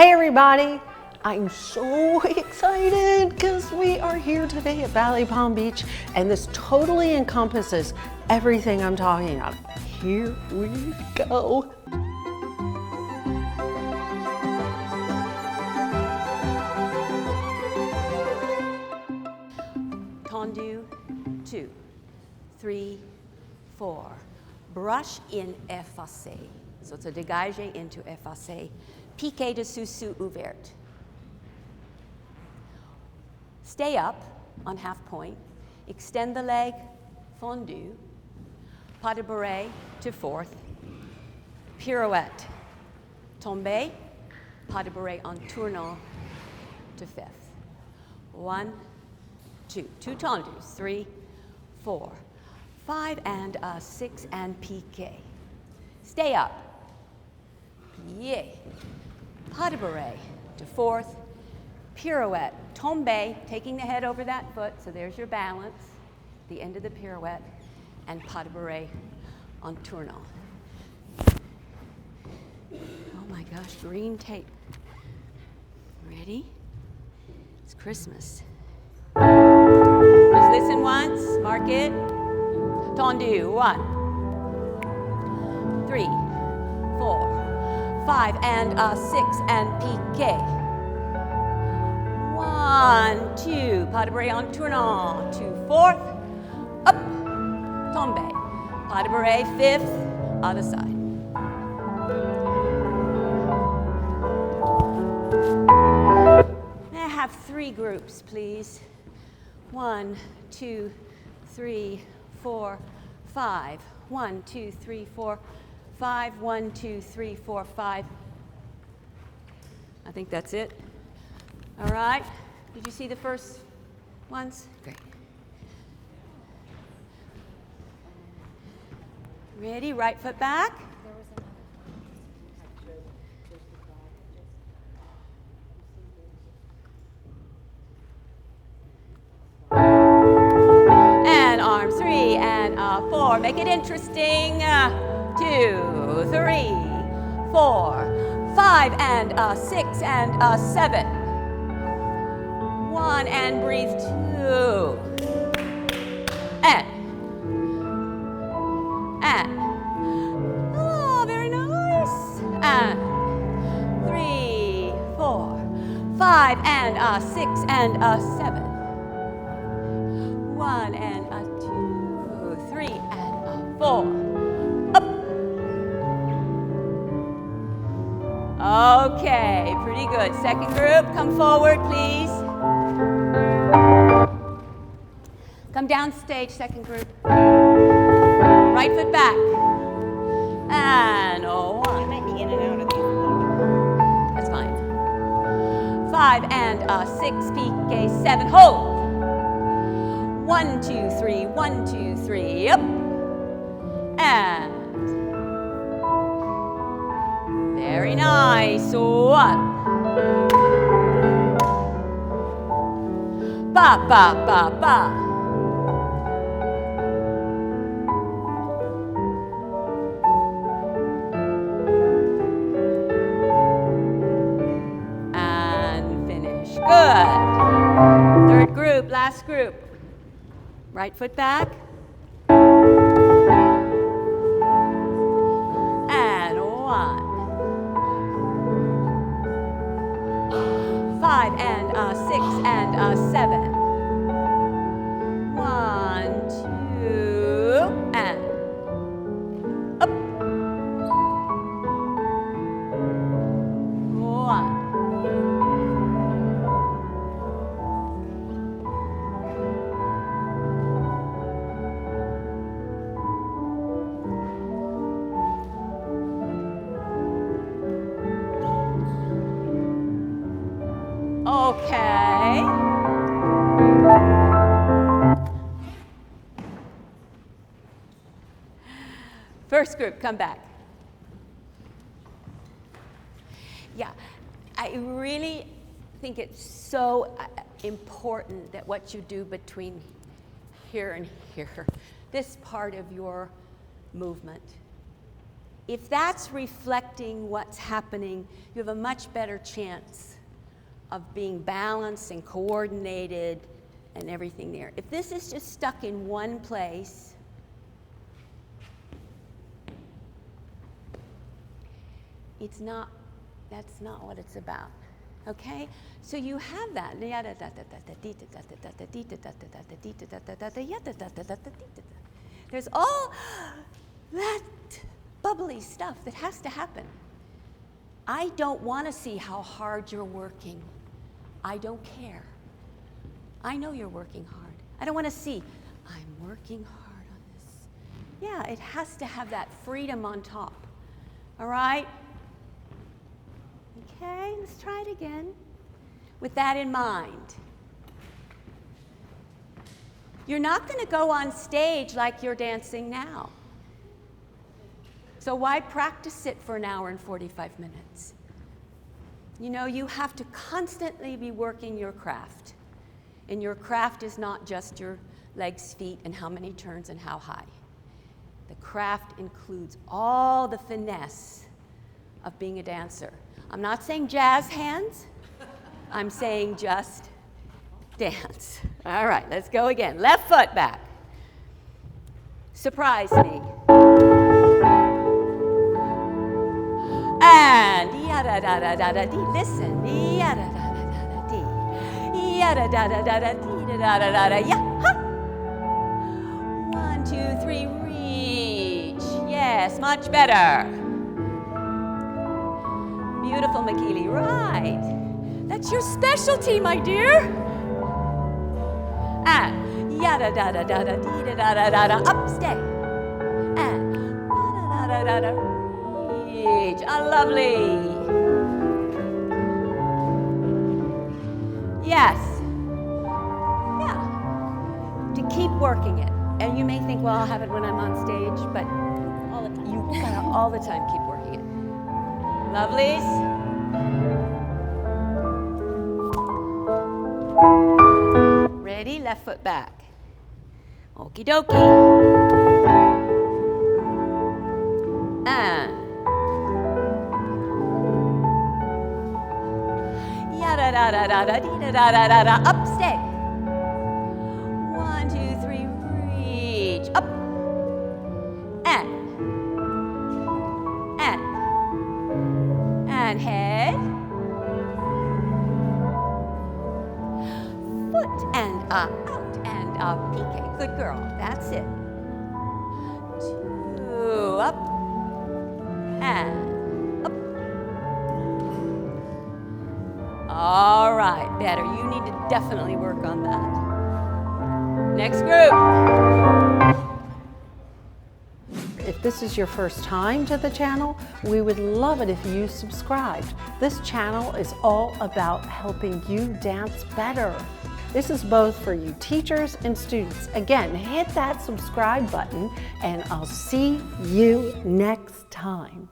Hey everybody, I'm so excited because we are here today at Ballet Palm Beach and this totally encompasses everything I'm talking about. Here we go. Tendu, 2, 3, 4. Brush in effacé. So it's a dégagé into effacé. Piqué de sous ouverte. Stay up on half point. Extend the leg, fondu. Pas de bourrée to fourth. Pirouette. Tombe. Pas de bourrée en tournant to fifth. 1, 2. Two tendus. 3, 4, 5, and 6, and piqué. Stay up. Plié. Pas de bourrée to fourth. Pirouette. Tombe, taking the head over that foot, so there's your balance. The end of the pirouette. And pas de bourrée en tournant. Oh my gosh, green tape. Ready? It's Christmas. Just listen once, mark it. Tendu, 1, 3, 4, 5, and 6, and piqué. 1, 2, pas de bourrée en tournant to fourth, up, tombe, pas de bourrée, fifth, other side. Now have 3 groups, please. 1, 2, 3, 4, 5. 1, 2, 3, 4, 5. 1, 2, 3, 4, 5. I think that's it. All right. Did you see the first ones? Great. Ready? Right foot back. And arms 3 and 4. Make it interesting. 2, 3, 4, 5, and 6, and 7. 1, and breathe 2. And. Oh, very nice. And 3, 4, 5, and 6, and 7. 1, and 2, 3, and 4. Up. Okay, pretty good. Second group, come forward, please. Come down stage, second group. Right foot back. And 1. You might be in and out of these. That's fine. 5 and 6, piqué, 7, hold. 1, 2, 3, 1, 2, 3, up. And. Very nice. 1. Ba, ba, ba, ba. And finish. Good. Third group, last group. Right foot back. And 1. 5 and 6 and 7. 1, 2, and up. 1. Okay. First group, come back. Yeah, I really think it's so important that what you do between here and here, this part of your movement If that's reflecting what's happening, you have a much better chance of being balanced and coordinated and everything there. If this is just stuck in one place, that's not what it's about. Okay? So you have that. There's all that bubbly stuff that has to happen. I don't want to see how hard you're working. I don't care. I know you're working hard. I don't want to see, I'm working hard on this. Yeah, it has to have that freedom on top. All right? Okay, let's try it again. With that in mind, you're not going to go on stage like you're dancing now. So why practice it for an hour and 45 minutes? You know, you have to constantly be working your craft. And your craft is not just your legs, feet, and how many turns and how high. The craft includes all the finesse of being a dancer. I'm not saying jazz hands. I'm saying just dance. All right, let's go again. Left foot back. Surprise me. And ya-da-da-da-da-da-dee. Listen. Ya-da-da-da-da-da-dee. Ya-da-da-da-da-da-dee-da-da-da-da-da. Ya-ha! 1, 2, 3, reach. Yes, much better. Beautiful, Makili. Right. That's your specialty, my dear. And ya-da-da-da-da-da-dee-da-da-da-da-da. Up, stay. And ya-da-da-da-da-da. Reach. Lovely. Yes. Yeah. To keep working it. And you may think, well, I'll have it when I'm on stage, but all the time. You gotta all the time keep working it. Lovelies. Ready? Left foot back. Okie dokie. And ya-da-da-da-da-da-dee-da-da-da-da-da. Up, stay. 1, 2, 3, reach. Up. And head. Foot and out and up. PK. Good girl. That's it. 2, up. And up. All right, better. You need to definitely work on that. Next group. If this is your first time to the channel, we would love it if you subscribed. This channel is all about helping you dance better. This is both for you teachers and students. Again, hit that subscribe button and I'll see you next time.